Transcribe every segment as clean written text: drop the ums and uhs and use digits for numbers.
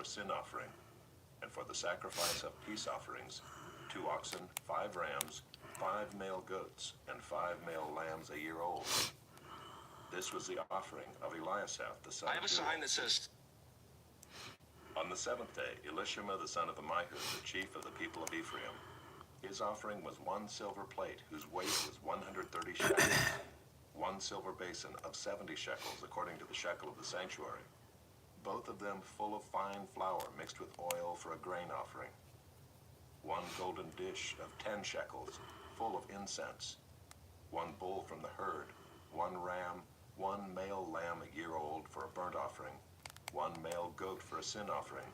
a sin offering, and for the sacrifice of peace offerings, 2 oxen, 5 rams, 5 male goats, and 5 male lambs a year old. This was the offering of Eliasaph the son of I have a sign that says... On the 7th day, Elishama the son of Ammihud, the chief of the people of Ephraim, his offering was 1 silver plate whose weight was 130 shekels, 1 silver basin of 70 shekels according to the shekel of the sanctuary, both of them full of fine flour mixed with oil for a grain offering, 1 golden dish of 10 shekels full of incense, 1 bull from the herd, 1 ram, 1 male lamb a year old for a burnt offering, 1 male goat for a sin offering,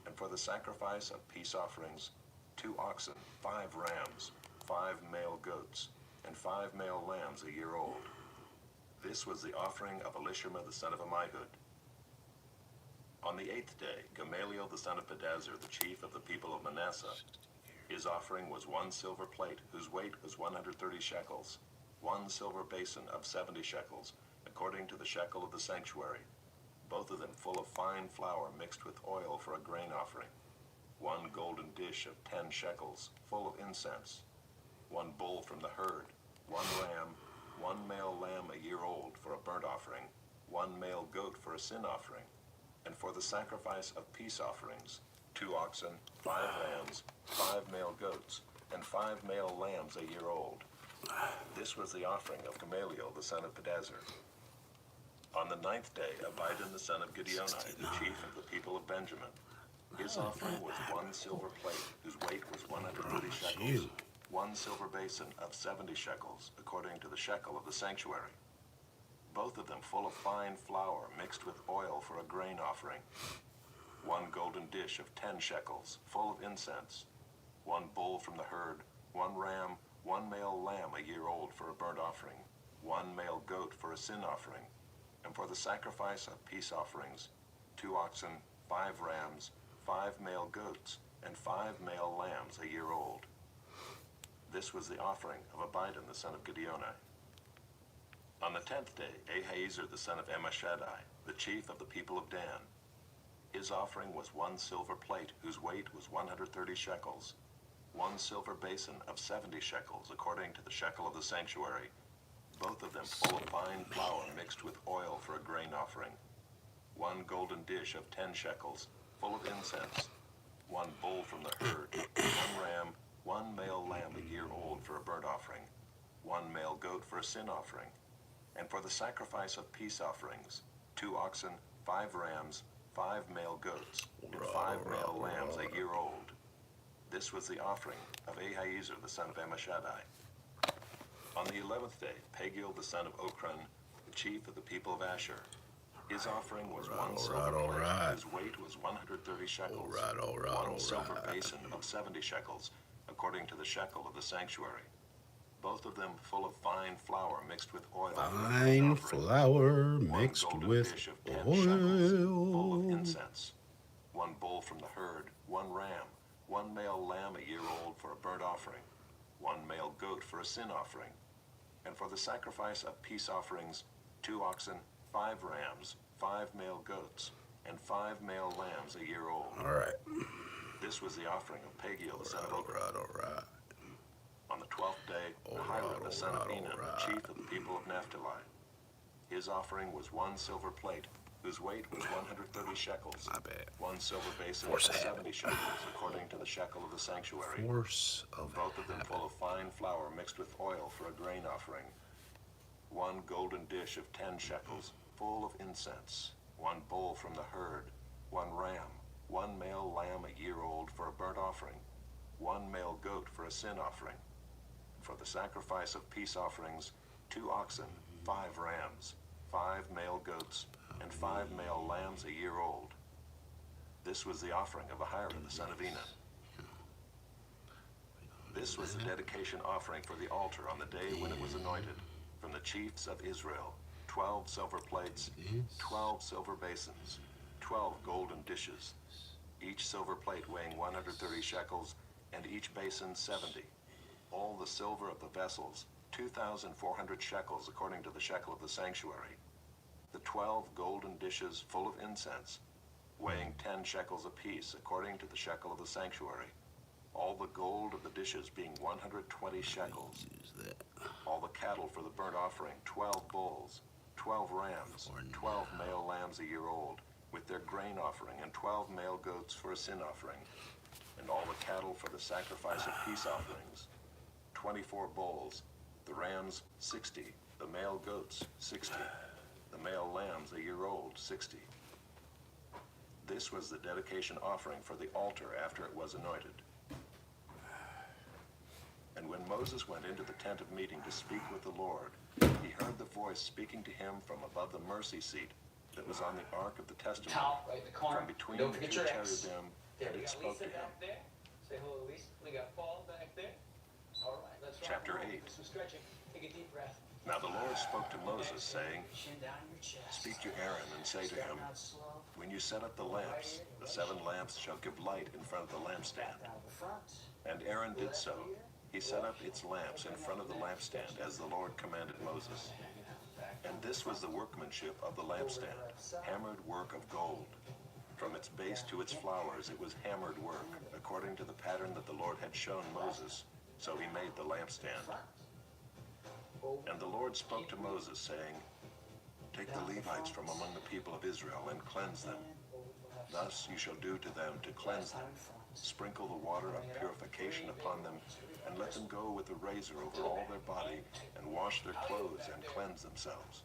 and for the sacrifice of peace offerings, 2 oxen, 5 rams, 5 male goats, and 5 male lambs a year old. This was the offering of Elishama the son of Ammihud. On the 8th day, Gamaliel the son of Pedazur, the chief of the people of Manasseh, his offering was 1 silver plate whose weight was 130 shekels, 1 silver basin of 70 shekels, according to the shekel of the sanctuary, both of them full of fine flour mixed with oil for a grain offering, 1 golden dish of 10 shekels, full of incense, 1 bull from the herd, 1 ram, 1 male lamb a year old for a burnt offering, 1 male goat for a sin offering, and for the sacrifice of peace offerings, 2 oxen, 5 rams, 5 male goats, and 5 male lambs a year old. This was the offering of Gamaliel the son of Pedazur. On the 9th day, Abidan the son of Gideoni, the chief of the people of Benjamin, his offering was 1 silver plate whose weight was 130 shekels, 1 silver basin of 70 shekels, according to the shekel of the sanctuary, both of them full of fine flour mixed with oil for a grain offering, 1 golden dish of 10 shekels, full of incense, 1 bull from the herd, 1 ram, 1 male lamb a year old for a burnt offering, 1 male goat for a sin offering, and for the sacrifice of peace offerings, 2 oxen, 5 rams, 5 male goats, and 5 male lambs a year old. This was the offering of Abidan the son of Gideoni. On the 10th day, Ahiezer the son of Ammishaddai, the chief of the people of Dan, his offering was 1 silver plate whose weight was 130 shekels, 1 silver basin of 70 shekels according to the shekel of the sanctuary, both of them full of fine flour mixed with oil for a grain offering, 1 golden dish of 10 shekels, full of incense, 1 bull from the herd, 1 ram, 1 male lamb a year old for a burnt offering, 1 male goat for a sin offering, and for the sacrifice of peace offerings, 2 oxen, 5 rams, 5 male goats, and 5 male lambs a year old. This was the offering of Ahiezer the son of Ammishaddai. On the 11th day, Pagiel the son of Okran, the chief of the people of Asher, his offering was 1 silver plate whose weight was 130 shekels, 1 silver basin of 70 shekels, according to the shekel of the sanctuary, both of them full of fine flour mixed with oil. Fine flour mixed with oil. Full of incense, 1 bull from the herd, 1 ram, 1 male lamb a year old for a burnt offering, 1 male goat for a sin offering, and for the sacrifice of peace offerings, 2 oxen, 5 rams, 5 male goats, and 5 male lambs a year old. All right. This was the offering of Pagiel the son of Okran. All right. On the 12th day, Ahira the son of Enan, the chief of the people of Naphtali, his offering was 1 silver plate whose weight was 130 shekels, 1 silver basin of 70 shekels, according to the shekel of the sanctuary, both of them full of fine flour mixed with oil for a grain offering, 1 golden dish of 10 shekels, full of incense, 1 bull from the herd, 1 ram, 1 male lamb a year old for a burnt offering, 1 male goat for a sin offering, for the sacrifice of peace offerings, 2 oxen, 5 rams, 5 male goats, and 5 male lambs a year old. This was the offering of Ahira the son of Enan. This was the dedication offering for the altar on the day when it was anointed, from the chiefs of Israel, 12 silver plates, 12 silver basins, 12 golden dishes, each silver plate weighing 130 shekels, and each basin 70. All the silver of the vessels, 2,400 shekels according to the shekel of the sanctuary. The 12 golden dishes full of incense, weighing 10 shekels apiece, according to the shekel of the sanctuary. All the gold of the dishes being 120 shekels. Use that. All the cattle for the burnt offering, 12 bulls, 12 rams, 12 male lambs a year old, with their grain offering, and 12 male goats for a sin offering. And all the cattle for the sacrifice of peace offerings, 24 bulls, the rams 60, the male goats 60, the male lambs a year old 60. This was the dedication offering for the altar after it was anointed. And when Moses went into the tent of meeting to speak with the Lord, he heard the voice speaking to him from above the mercy seat that was on the ark of the testimony, Right in the corner. from between Don't the forget two your X. cherubim, There, and we it got spoke to Lisa him. back there. Say hello, Lisa. We got Paul back there. All right, let's rock Chapter and roll. 8. Some stretching. Take a deep breath. Now the Lord spoke to Moses, saying, Chin down your chest. Speak to Aaron and say to him, Step out slow. when you set up the lamps, the 7 lamps shall give light in front of the lampstand. Down the front. And Aaron did so. He set up its lamps in front of the lampstand as the Lord commanded Moses. And this was the workmanship of the lampstand, hammered work of gold. From its base to its flowers it was hammered work, according to the pattern that the Lord had shown Moses. So he made the lampstand. And the Lord spoke to Moses, saying, Take the Levites from among the people of Israel and cleanse them. Thus you shall do to them to cleanse them. Sprinkle the water of purification upon them, and let them go with a razor over all their body, and wash their clothes and cleanse themselves.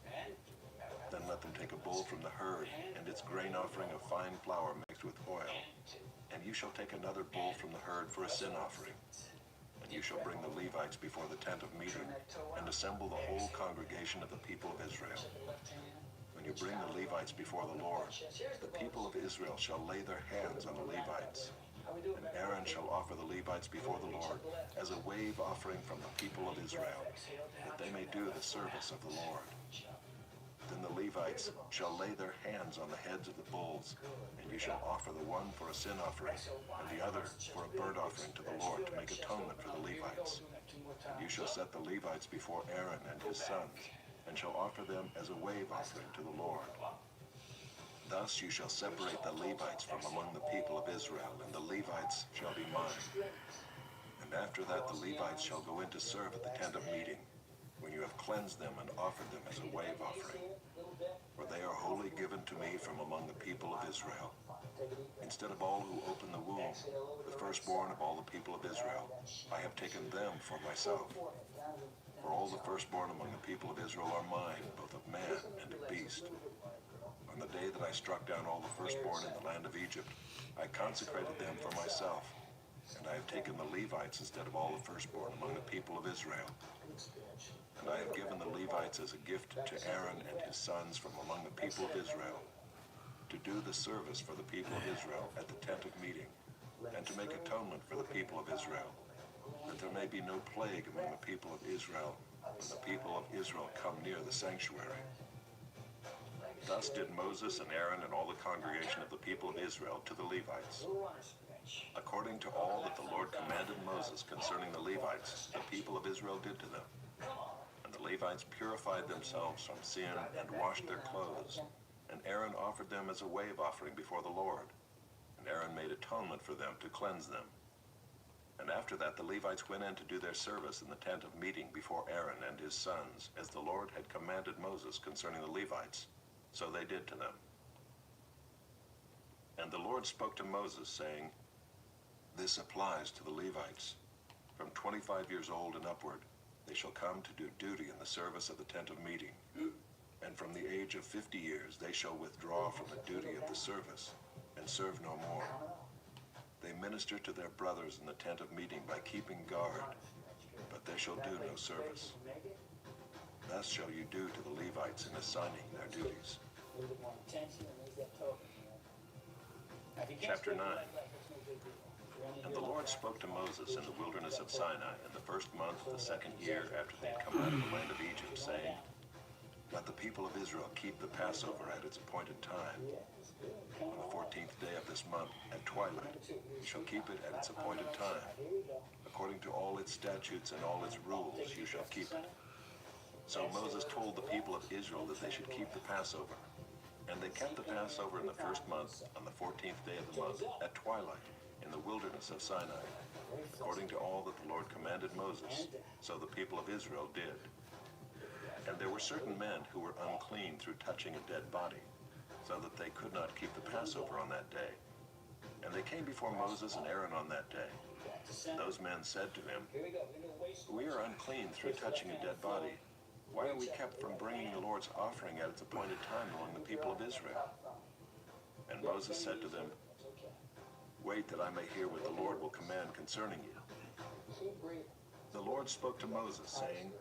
Then let them take a bull from the herd, and its grain offering of fine flour mixed with oil. And you shall take another bull from the herd for a sin offering. And you shall bring the Levites before the tent of meeting, and assemble the whole congregation of the people of Israel. When you bring the Levites before the Lord, the people of Israel shall lay their hands on the Levites. And Aaron shall offer the Levites before the Lord as a wave offering from the people of Israel, that they may do the service of the Lord. Then the Levites shall lay their hands on the heads of the bulls, and you shall offer the one for a sin offering, and the other for a burnt offering to the Lord to make atonement for the Levites. And you shall set the Levites before Aaron and his sons, and shall offer them as a wave offering to the Lord. Thus you shall separate the Levites from among the people of Israel, and the Levites shall be mine. And after that the Levites shall go in to serve at the tent of meeting, when you have cleansed them and offered them as a wave offering. For they are wholly given to me from among the people of Israel. Instead of all who open the womb, the firstborn of all the people of Israel, I have taken them for myself. For all the firstborn among the people of Israel are mine, both of man and of beast. On the day that I struck down all the firstborn in the land of Egypt, I consecrated them for myself, and I have taken the Levites instead of all the firstborn among the people of Israel. And I have given the Levites as a gift to Aaron and his sons from among the people of Israel, to do the service for the people of Israel at the tent of meeting, and to make atonement for the people of Israel, that there may be no plague among the people of Israel when the people of Israel come near the sanctuary. Thus did Moses and Aaron and all the congregation of the people of Israel to the Levites, according to all that the Lord commanded Moses concerning the Levites, the people of Israel did to them. And the Levites purified themselves from sin and washed their clothes, and Aaron offered them as a wave offering before the Lord. And Aaron made atonement for them to cleanse them. And after that the Levites went in to do their service in the tent of meeting before Aaron and his sons, as the Lord had commanded Moses concerning the Levites. So they did to them. And the Lord spoke to Moses, saying, This applies to the Levites. From 25 years old and upward, they shall come to do duty in the service of the tent of meeting. And from the age of 50 years they shall withdraw from the duty of the service, and serve no more. They minister to their brothers in the tent of meeting by keeping guard, but they shall do no service. Thus shall you do to the Levites in assigning their duties. Chapter 9. And the Lord spoke to Moses in the wilderness of Sinai in the first month of the second year after they had come out of the land of Egypt, saying, Let the people of Israel keep the Passover at its appointed time. On the 14th day of this month, at twilight, you shall keep it at its appointed time. According to all its statutes and all its rules, you shall keep it. So Moses told the people of Israel that they should keep the Passover. And they kept the Passover in the first month, on the 14th day of the month, at twilight, in the wilderness of Sinai, according to all that the Lord commanded Moses. So the people of Israel did. And there were certain men who were unclean through touching a dead body, so that they could not keep the Passover on that day. And they came before Moses and Aaron on that day. Those men said to him, "We are unclean through touching a dead body. Why are we kept from bringing the Lord's offering at its appointed time among the people of Israel?" And Moses said to them, "Wait that I may hear what the Lord will command concerning you." The Lord spoke to Moses, saying,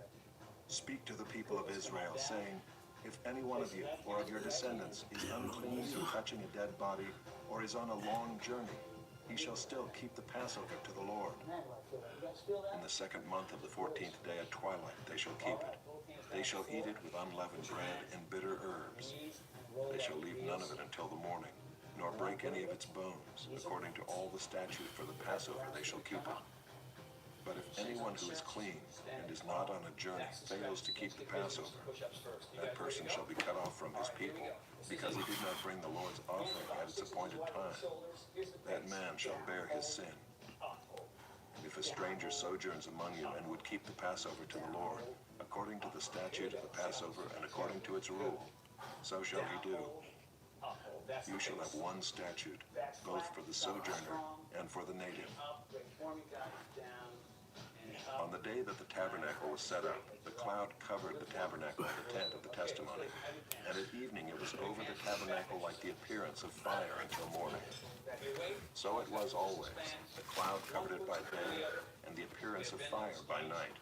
"Speak to the people of Israel, saying, if any one of you or of your descendants is unclean through touching a dead body or is on a long journey, he shall still keep the Passover to the Lord. In the second month of the 14th day at twilight they shall keep it. They shall eat it with unleavened bread and bitter herbs. They shall leave none of it until the morning, nor break any of its bones. According to all the statute for the Passover they shall keep it. But if anyone who is clean and is not on a journey fails to keep the Passover, that person shall be cut off from his people, because he did not bring the Lord's offering at its appointed time. That man shall bear his sin. If a stranger sojourns among you and would keep the Passover to the Lord, according to the statute of the Passover and according to its rule, so shall he do. You shall have one statute, both for the sojourner and for the native. On the day that the tabernacle was set up, the cloud covered the tabernacle of the tent of the testimony, and at evening it was over the tabernacle like the appearance of fire until morning. So it was always. The cloud covered it by day, and the appearance of fire by night.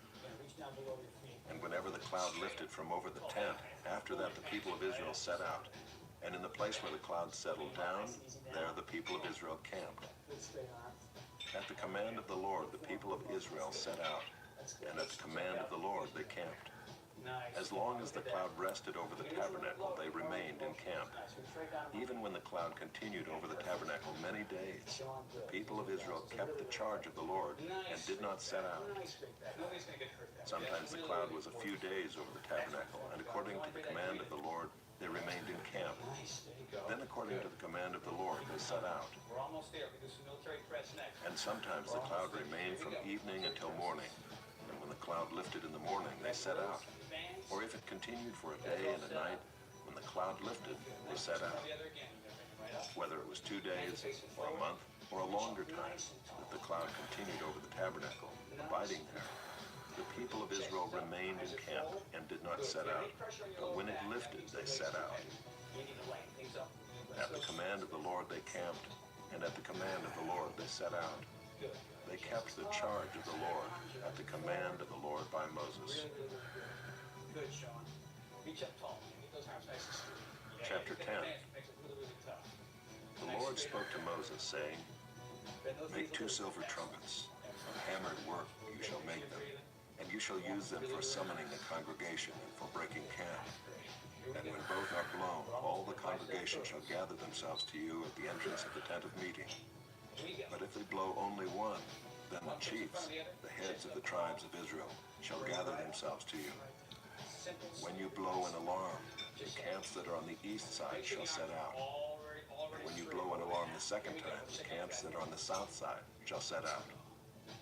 And whenever the cloud lifted from over the tent, after that the people of Israel set out. And in the place where the cloud settled down, there the people of Israel camped. At the command of the Lord, the people of Israel set out, and at the command of the Lord they camped. As long as the cloud rested over the tabernacle, they remained in camp. Even when the cloud continued over the tabernacle many days, the people of Israel kept the charge of the Lord and did not set out. Sometimes the cloud was a few days over the tabernacle, and according to the command of the Lord, they remained in camp. Then according to the command of the Lord, they set out. And sometimes the cloud remained from evening until morning. And when the cloud lifted in the morning, they set out. Or if it continued for a day and a night, when the cloud lifted, they set out. Whether it was 2 days, or a month, or a longer time, that the cloud continued over the tabernacle, abiding there, the people of Israel remained in camp and did not set out. But when it lifted, they set out. At the command of the Lord they camped, and at the command of the Lord they set out. They kept the charge of the Lord at the command of the Lord by Moses. Chapter 10. The Lord spoke to Moses, saying, "Make 2 silver trumpets. Of hammered work you shall make them, and you shall use them for summoning the congregation and for breaking camp. And when both are blown, all the congregation shall gather themselves to you at the entrance of the tent of meeting. But if they blow only one, then the chiefs, the heads of the tribes of Israel, shall gather themselves to you. When you blow an alarm, the camps that are on the east side shall set out. And when you blow an alarm the second time, the camps that are on the south side shall set out.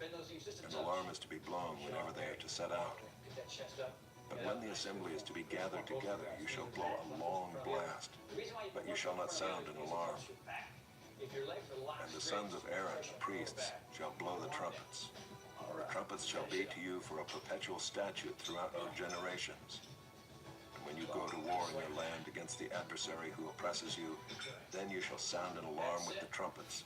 An alarm is to be blown whenever they are to set out. But when the assembly is to be gathered together, you shall blow a long blast, but you shall not sound an alarm. And the sons of Aaron, the priests, shall blow the trumpets. The trumpets shall be to you for a perpetual statute throughout your generations. And when you go to war in your land against the adversary who oppresses you, then you shall sound an alarm with the trumpets,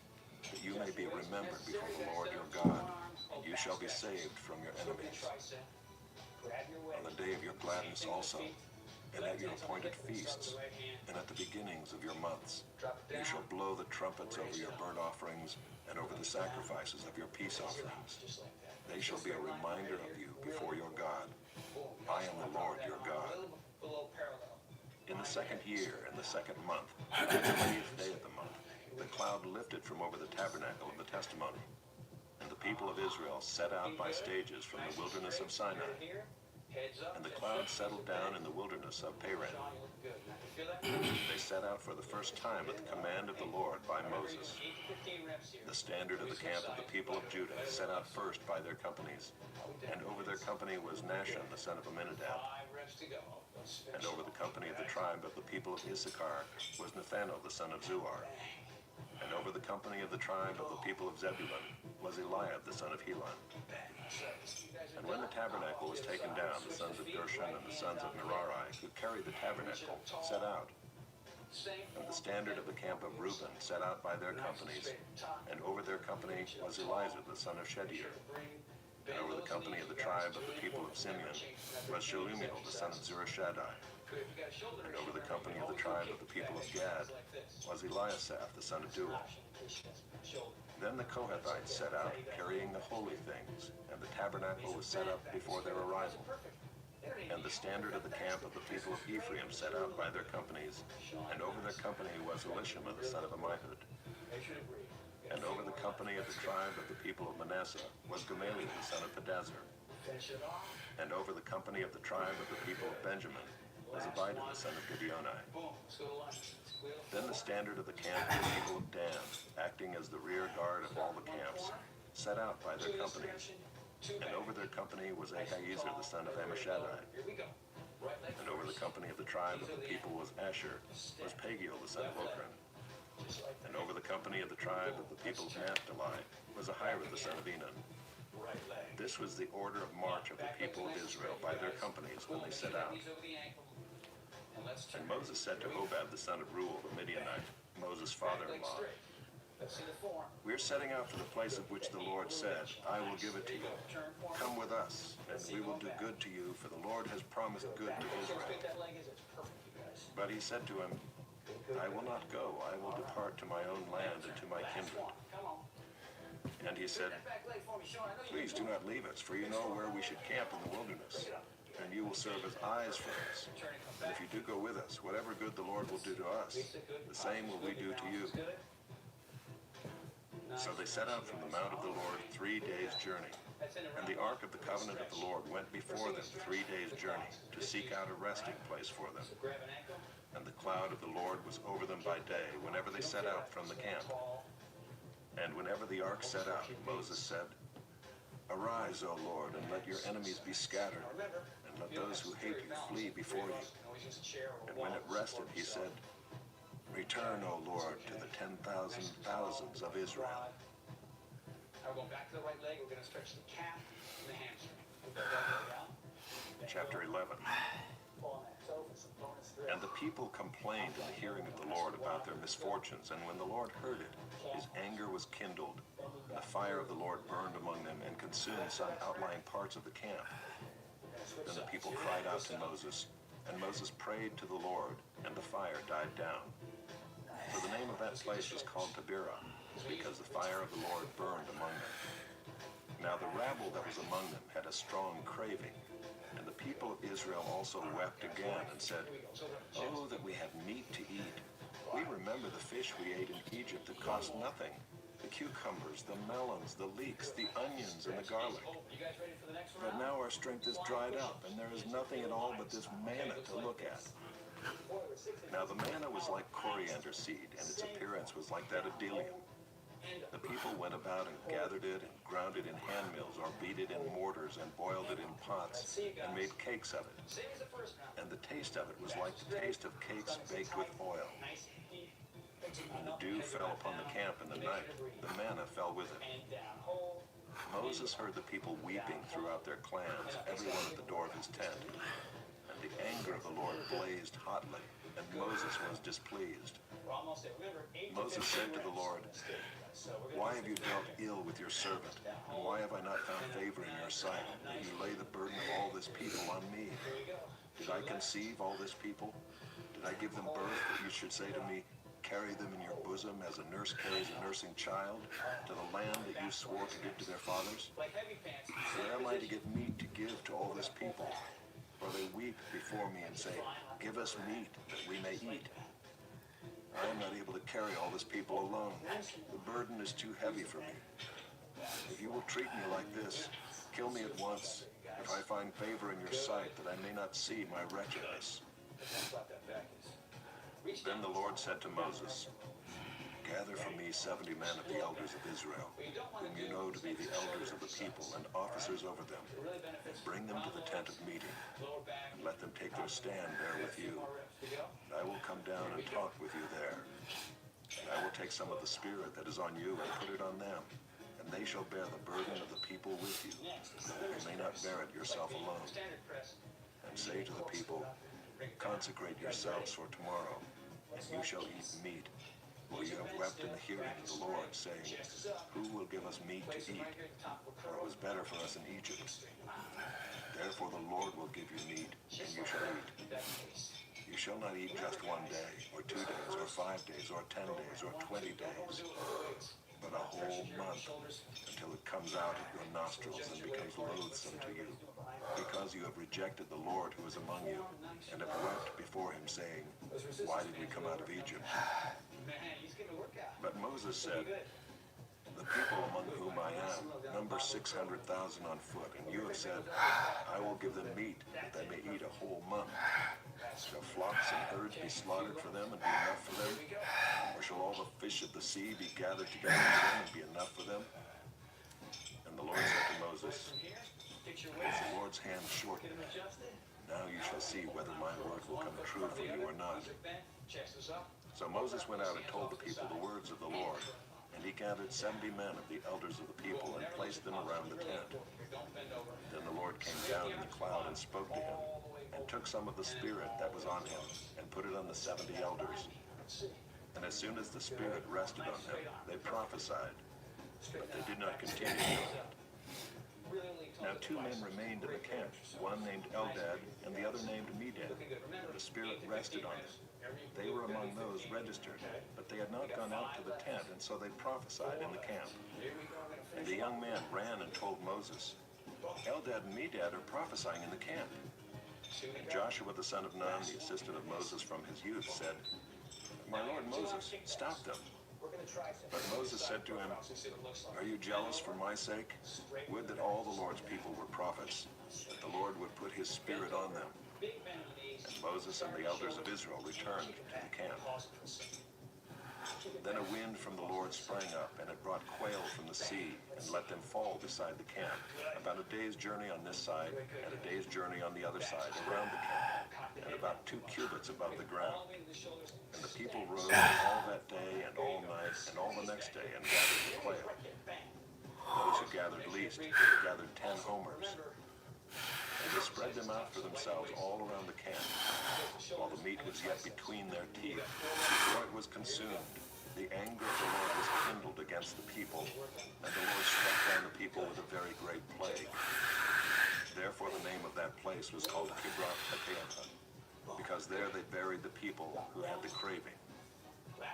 that you may be remembered before the Lord your God, and you shall be saved from your enemies. On the day of your gladness also, and at your appointed feasts, and at the beginnings of your months, you shall blow the trumpets over your burnt offerings and over the sacrifices of your peace offerings. They shall be a reminder of you before your God. I am the Lord your God. In the second year, in the second month, on the 20th day of the month, the cloud lifted from over the tabernacle of the testimony. And the people of Israel set out by stages from the wilderness of Sinai. And the cloud settled down in the wilderness of Paran. They set out for the first time at the command of the Lord by Moses. 8 to 15 reps here. The standard of the camp of the people of Judah set out first by their companies, and over their company was Nahshon the son of Amminadab. 5 reps to go. And over the company of the tribe of the people of Issachar was Nathanael the son of Zuar. And over the company of the tribe of the people of Zebulun was Eliab the son of Helon. And when the tabernacle was taken down, the sons of Gershon and the sons of Merari, who carried the tabernacle, set out. And the standard of the camp of Reuben set out by their companies, and over their company was Elizur the son of Shedeur. And over the company of the tribe of the people of Simeon was Shelumiel the son of Zurishaddai. And over the company of the tribe of the people of Gad was Eliasaph the son of Deuel. Then the Kohathites set out, carrying the holy things, and the tabernacle was set up before their arrival. And the standard of the camp of the people of Ephraim set out by their companies, and over their company was Elishama the son of Ammihud. And over the company of the tribe of the people of Manasseh was Gamaliel the son of Pedazur. And over the company of the tribe of the people of Benjamin was Abida the son of Gibeoni. Then the standard of the camp of the people of Dan, acting as the rear guard of all the camps, set out by their companies. And over their company was Ahiezer the son of Ammishaddai. And over the company of the tribe of the people was Asher, was Pagiel the son of Ochran. And over the company of the tribe of the people of Naphtali was Ahira the son of Enan. This was the order of march of the people of Israel by their companies when they set out. And Moses said to Hobab the son of Reuel the Midianite, Moses' father-in-law, "We are setting out for the place of which the Lord said, 'I will give it to you.' Come with us, and we will do good to you, for the Lord has promised good to Israel." But he said to him, "I will not go. I will depart to my own land and to my kindred." And he said, "Please do not leave us, for you know where we should camp in the wilderness, and you will serve as eyes for us. And if you do go with us, whatever good the Lord will do to us, the same will we do to you." So they set out from the mount of the Lord 3 days' journey. And the ark of the covenant of the Lord went before them 3 days' journey to seek out a resting place for them. And the cloud of the Lord was over them by day whenever they set out from the camp. And whenever the ark set out, Moses said, "Arise, O Lord, and let your enemies be scattered, and let those who hate you flee before you." And when it rested, he said, "Return, O Lord, to the 10,000 thousands of Israel." Now we're going back to the right leg. We're going to stretch the calf and the hamstring. Chapter 11. And the people complained in the hearing of the Lord about their misfortunes, and when the Lord heard it, his anger was kindled, and the fire of the Lord burned among them and consumed some outlying parts of the camp. Then the people cried out to Moses, and Moses prayed to the Lord, and the fire died down. So the name of that place was called Taberah, because the fire of the Lord burned among them. Now the rabble that was among them had a strong craving, and the people of Israel also wept again and said, "Oh, that we had meat to eat. We remember the fish we ate in Egypt that cost nothing, the cucumbers, the melons, the leeks, the onions, and the garlic. But now our strength is dried up, and there is nothing at all but this manna to look at." Now the manna was like coriander seed, and its appearance was like that of bdellium. The people went about and gathered it and ground it in hand mills or beat it in mortars and boiled it in pots and made cakes of it. And the taste of it was like the taste of cakes baked with oil. When the dew fell upon the camp in the night, the manna fell with it. Moses heard the people weeping throughout their clans, everyone at the door of his tent. And the anger of the Lord blazed hotly, and Moses was displeased. Moses said to the Lord, "Why have you dealt ill with your servant? And why have I not found favor in your sight, that you lay the burden of all this people on me? Did I conceive all this people? Did I give them birth that you should say to me, 'Carry them in your bosom as a nurse carries a nursing child, to the land that you swore to give to their fathers?' Where am I to get meat to give to all this people? For they weep before me and say, 'Give us meat that we may eat.' I am not able to carry all this people alone. The burden is too heavy for me. If you will treat me like this, kill me at once, if I find favor in your sight, that I may not see my wretchedness." Then the Lord said to Moses, "Gather for me 70 men of the elders of Israel, whom you know to be the elders of the people and officers over them. Bring them to the tent of meeting, and let them take their stand there with you. And I will come down and talk with you there. And I will take some of the Spirit that is on you and put it on them, and they shall bear the burden of the people with you. You may not bear it yourself alone. And say to the people, consecrate yourselves for tomorrow, and you shall eat meat. For you have wept in the hearing of the Lord, saying, who will give us meat to eat? For it was better for us in Egypt. Therefore the Lord will give you meat, and you shall eat. You shall not eat just 1 day, or 2 days, or 5 days, or 10 days, or 20 days, but a whole month, until it comes out of your nostrils and becomes loathsome to you, because you have rejected the Lord who is among you, and have wept before him, saying, why did we come out of Egypt? But Moses said, the people among whom I am number 600,000 on foot, and you have said, I will give them meat, that they may eat a whole month. Shall flocks and herds be slaughtered for them and be enough for them? Or shall all the fish of the sea be gathered together for them and be enough for them? And the Lord said to Moses, is the Lord's hand shortened? Now you shall see whether my word will come true for you or not. So Moses went out and told the people the words of the Lord, and he gathered 70 men of the elders of the people and placed them around the tent. Then the Lord came down in the cloud and spoke to him, and took some of the Spirit that was on him, and put it on the 70 elders. And as soon as the Spirit rested on them, they prophesied, but they did not continue doing it. Now 2 men remained in the camp, one named Eldad and the other named Medad. The Spirit rested on them. They were among those registered, but they had not gone out to the tent, and so they prophesied in the camp. And the young man ran and told Moses, Eldad and Medad are prophesying in the camp. And Joshua the son of Nun, the assistant of Moses from his youth, said, my lord Moses, stop them. But Moses said to him, are you jealous for my sake? Would that all the Lord's people were prophets, that the Lord would put his Spirit on them. And Moses and the elders of Israel returned to the camp. Then a wind from the Lord sprang up, and it brought quail from the sea, and let them fall beside the camp, about a day's journey on this side, and a day's journey on the other side, around the camp, and about 2 cubits above the ground. And the people rose all that day, and all night, and all the next day, and gathered the quail. Those who gathered least gathered 10 homers. And they spread them out for themselves all around the camp, while the meat was yet between their teeth, before it was consumed. The anger of the Lord was kindled against the people, and the Lord struck down the people with a very great plague. Therefore the name of that place was called Kibroth Hattaavah, because there they buried the people who had the craving.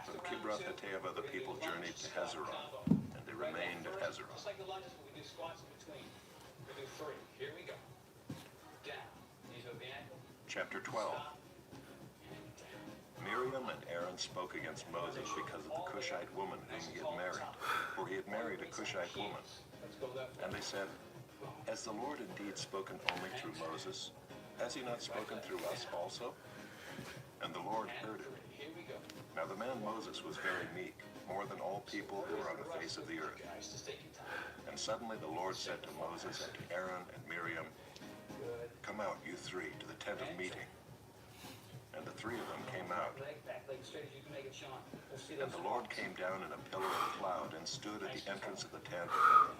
From Kibroth Hattaavah the people journeyed to Hazeroth, and they remained at Hazeroth. Just like the lunges, we do squats in between. We do 3. Here we go. Down. Knees over the ankle. Chapter 12. Miriam and Aaron spoke against Moses because of the Cushite woman whom he had married, for he had married a Cushite woman. And they said, has the Lord indeed spoken only through Moses? Has he not spoken through us also? And the Lord heard it. Now the man Moses was very meek, more than all people who were on the face of the earth. And suddenly the Lord said to Moses and to Aaron and Miriam, come out, you 3, to the tent of meeting. And the 3 of them came out. And the Lord came down in a pillar of cloud and stood at the entrance of the tent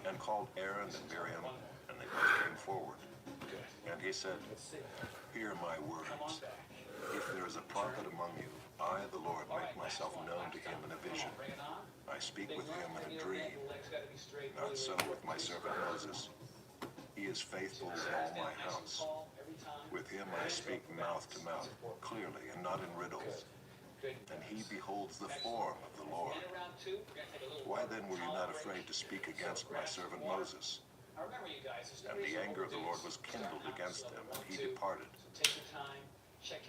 and called Aaron and Miriam, and they both came forward. And he said, hear my words. If there is a prophet among you, I, the Lord, make myself known to him in a vision. I speak with him in a dream. Not so with my servant Moses. He is faithful in all my house. With him I speak mouth to mouth, clearly and not in riddles. And he beholds the form of the Lord. Why then were you not afraid to speak against my servant Moses? And the anger of the Lord was kindled against them, and he departed.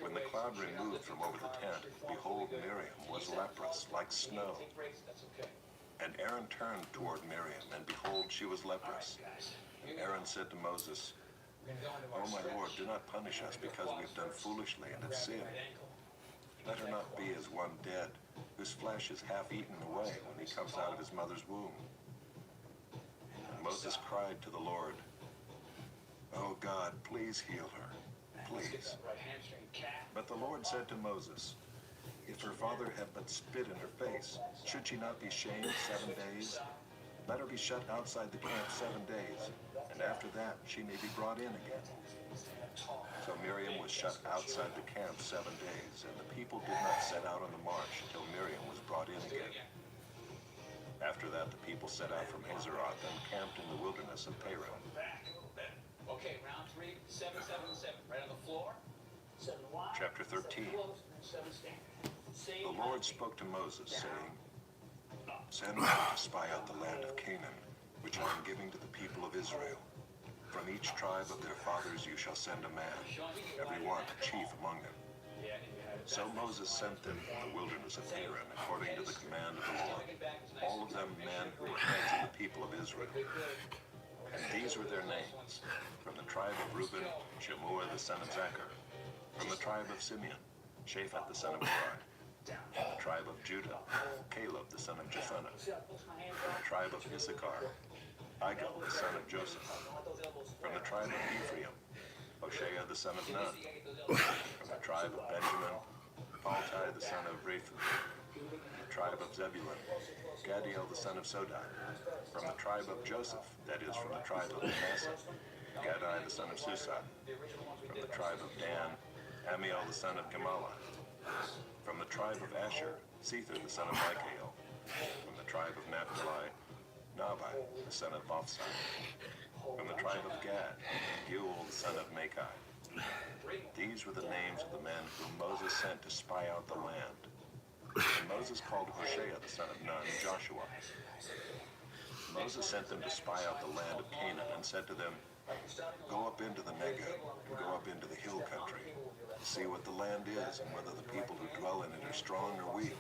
When the cloud removed from over the tent, behold, Miriam was leprous, like snow. And Aaron turned toward Miriam, and behold, she was leprous. And Aaron said to Moses, O my Lord, do not punish us because we have done foolishly and have sinned. Let her not be as one dead, whose flesh is half eaten away when he comes out of his mother's womb. And Moses cried to the Lord, "Oh God, please heal her, please." But the Lord said to Moses, "If her father had but spit in her face, should she not be shamed 7 days? Let her be shut outside the camp 7 days, and after that she may be brought in again." So Miriam was shut outside the camp 7 days, and the people did not set out on the march until Miriam was brought in again. After that, the people set out from Hazeroth and camped in the wilderness of Paran. Okay, round 3, 7, 7, 7. Right on the floor. 7 wide. Chapter 13. 7 close, 7 stand. The Lord spoke to Moses, saying, "Send men to spy out the land of Canaan, which I am giving to the people of Israel. From each tribe of their fathers you shall send a man, every one a chief among them." So Moses sent them from the wilderness of Paran according to the command of the Lord, all of them men who were heads of the people of Israel. And these were their names: from the tribe of Reuben, Shemua the son of Zachar; from the tribe of Simeon, Shaphat the son of Hori; from the tribe of Judah, Caleb the son of Jephunneh; from the tribe of Issachar, Igal the son of Joseph; from the tribe of Ephraim, Hoshea the son of Nun; from the tribe of Benjamin, Paltai the son of Raphu; from the tribe of Zebulun, Gadiel the son of Sodai; from the tribe of Joseph, that is, from the tribe of Manasseh, Gadai the son of Susah; from the tribe of Dan, Amiel the son of Gemalah; from the tribe of Asher, Sether the son of Michael; from the tribe of Naphtali, Nabai the son of Vophsi; from the tribe of Gad, Geuel the son of Machai. These were the names of the men whom Moses sent to spy out the land. And Moses called Hoshea the son of Nun Joshua. Moses sent them to spy out the land of Canaan and said to them, "Go up into the Negev and go up into the hill country, to see what the land is and whether the people who dwell in it are strong or weak,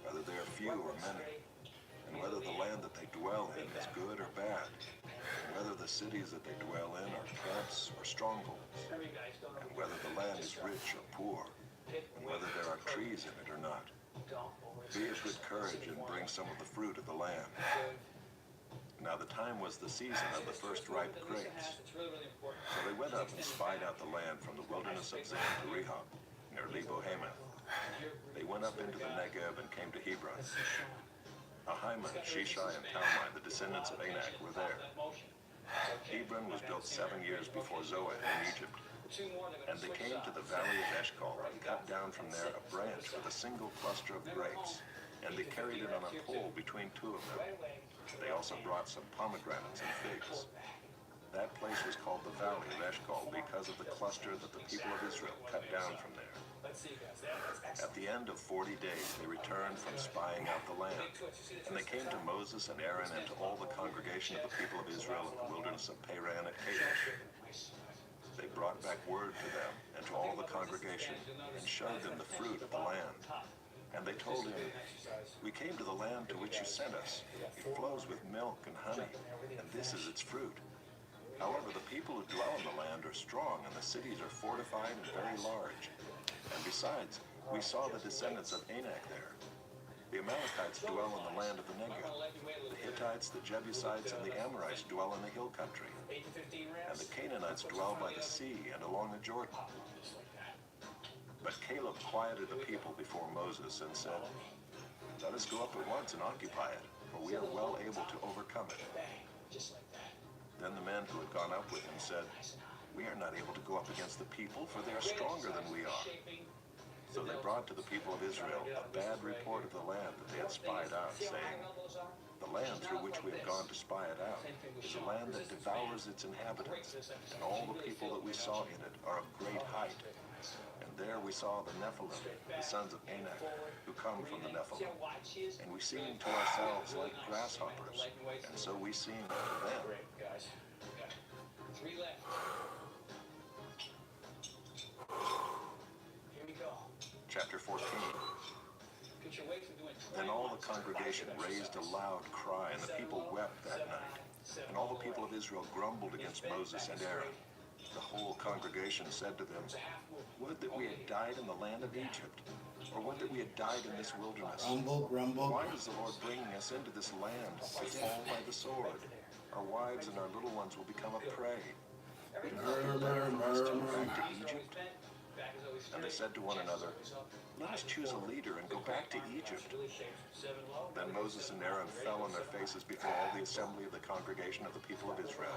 whether they are few or many, and whether the land that they dwell in is good or bad, and whether the cities that they dwell in are camps or strongholds, and whether the land is rich or poor, and whether there are trees in it or not. Be of good courage and bring some of the fruit of the land." Now the time was the season of the first ripe grapes. So they went up and spied out the land from the wilderness of Zin to Rehob, near Lebo-Hamath. They went up into the Negev and came to Hebron. Ahiman, Shishai, and Talmai, the descendants of Anak, were there. Hebron was built 7 years before Zoan in Egypt. And they came to the valley of Eshcol and cut down from there a branch with a single cluster of grapes, and they carried it on a pole between 2 of them. They also brought some pomegranates and figs. That place was called the Valley of Eshcol because of the cluster that the people of Israel cut down from there. At the end of 40 days they returned from spying out the land, and they came to Moses and Aaron and to all the congregation of the people of Israel in the wilderness of Paran at Kadesh. They brought back word to them and to all the congregation and showed them the fruit of the land. And they told him, "We came to the land to which you sent us. It flows with milk and honey, and this is its fruit. However, the people who dwell in the land are strong, and the cities are fortified and very large. And besides, we saw the descendants of Anak there. The Amalekites dwell in the land of the Negev. The Hittites, the Jebusites, and the Amorites dwell in the hill country. And the Canaanites dwell by the sea and along the Jordan." But Caleb quieted the people before Moses and said, "Let us go up at once and occupy it, for we are well able to overcome it." Then the men who had gone up with him said, "We are not able to go up against the people, for they are stronger than we are." So they brought to the people of Israel a bad report of the land that they had spied out, saying, "The land through which we have gone to spy it out is a land that devours its inhabitants, and all the people that we saw in it are of great height. And there we saw the Nephilim, the sons of Anak, who come from the Nephilim. And we seemed to ourselves like grasshoppers, and so we seemed to them." Three left. Here we go. Chapter 14. Get your weight from doing Then all the congregation raised a loud cry, and the people wept that night. And all the people of Israel grumbled against Moses and Aaron. The whole congregation said to them, "Would that we had died in the land of Egypt, Or would that we had died in this wilderness. Grumble, grumble. Why is the Lord bringing us into this land to fall by the sword? Our wives and our little ones will become a prey. Would it not be better for us to go back to Egypt? And they said to one another, let us choose a leader and go back to Egypt. Then Moses and Aaron fell on their faces before all the assembly of the congregation of the people of Israel.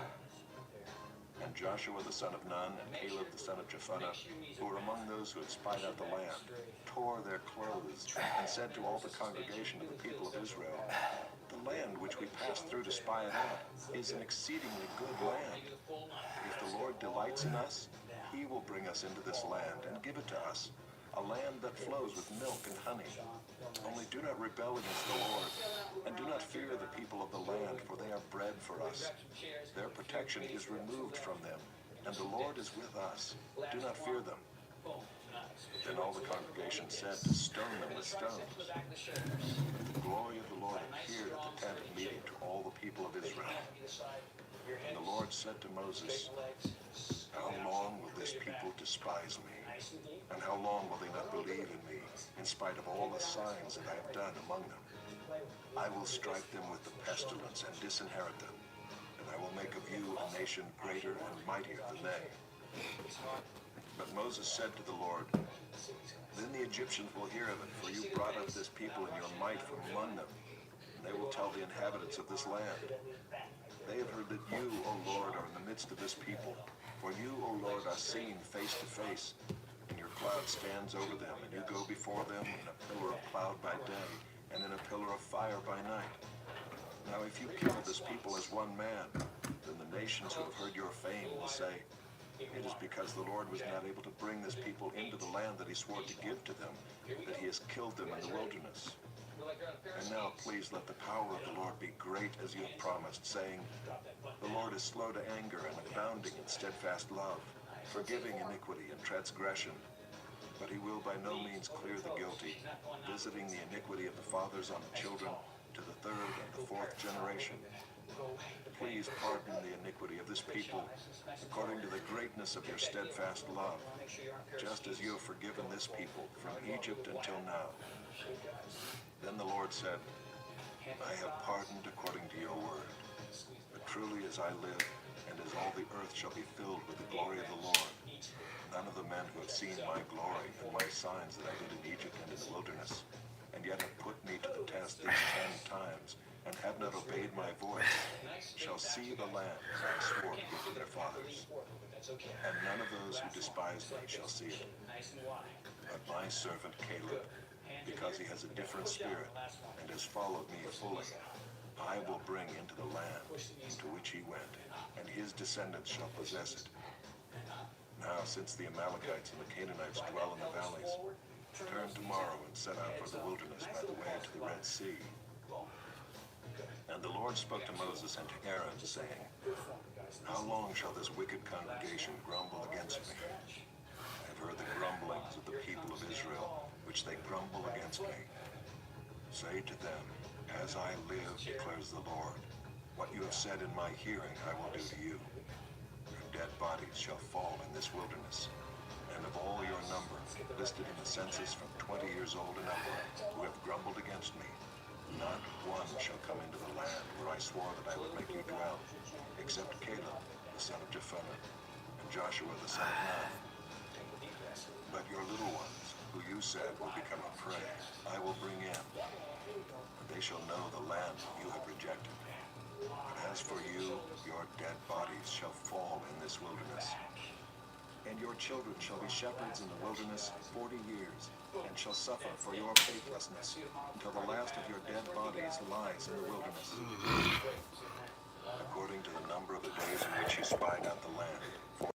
And Joshua the son of Nun and Caleb the son of Jephunneh, who were among those who had spied out the land, tore their clothes and said to all the congregation of the people of Israel, the land which we passed through to spy it out is an exceedingly good land. If the Lord delights in us, he will bring us into this land and give it to us, a land that flows with milk and honey. Only do not rebel against the Lord, and do not fear the people of the land, for they are bread for us. Their protection is removed from them, and the Lord is with us. Do not fear them. Then all the congregation said to stone them with stones. The glory of the Lord appeared at the tent of meeting to all the people of Israel. And the Lord said to Moses, how long will this people despise me? And how long will they not believe in me, in spite of all the signs that I have done among them? I will strike them with the pestilence and disinherit them, and I will make of you a nation greater and mightier than they. But Moses said to the Lord, then the Egyptians will hear of it, for you brought up this people in your might from among them, and they will tell the inhabitants of this land. They have heard that you, O Lord, are in the midst of this people, for you, O Lord, are seen face to face, and your cloud stands over them, and you go before them in a pillar of cloud by day, and in a pillar of fire by night. Now if you kill this people as one man, then the nations who have heard your fame will say, it is because the Lord was not able to bring this people into the land that he swore to give to them, that he has killed them in the wilderness. And now please let the power of the Lord be great as you have promised, saying, the Lord is slow to anger and abounding in steadfast love, forgiving iniquity and transgression. But he will by no means clear the guilty, visiting the iniquity of the fathers on the children to the third and the fourth generation. Please pardon the iniquity of this people according to the greatness of your steadfast love, just as you have forgiven this people from Egypt until now. Then the Lord said, I have pardoned according to your word. But truly as I live, and as all the earth shall be filled with the glory of the Lord, none of the men who have seen my glory and my signs that I did in Egypt and in the wilderness, and yet have put me to the test these 10 times, and have not obeyed my voice, shall see the land that I swore to give to their fathers. And none of those who despise me shall see it. But my servant Caleb, because he has a different spirit, and has followed me fully, I will bring into the land into which he went, and his descendants shall possess it. Now, since the Amalekites and the Canaanites dwell in the valleys, turn tomorrow and set out for the wilderness by the way to the Red Sea. And the Lord spoke to Moses and to Aaron, saying, how long shall this wicked congregation grumble against me? I have heard the grumblings of the people of Israel, which they grumble against me. Say to them, as I live, declares the Lord, what you have said in my hearing I will do to you. Your dead bodies shall fall in this wilderness, and of all your number, listed in the census from 20 years old and upward, who have grumbled against me, not one shall come into the land where I swore that I would make you dwell, except Caleb, the son of Jephunneh, and Joshua, the son of Nun. But your little ones, who you said will become a prey, I will bring in, and they shall know the land you have rejected. But as for you, your dead bodies shall fall in this wilderness. And your children shall be shepherds in the wilderness 40 years, and shall suffer for your faithlessness, until the last of your dead bodies lies in the wilderness, according to the number of the days in which you spied out the land.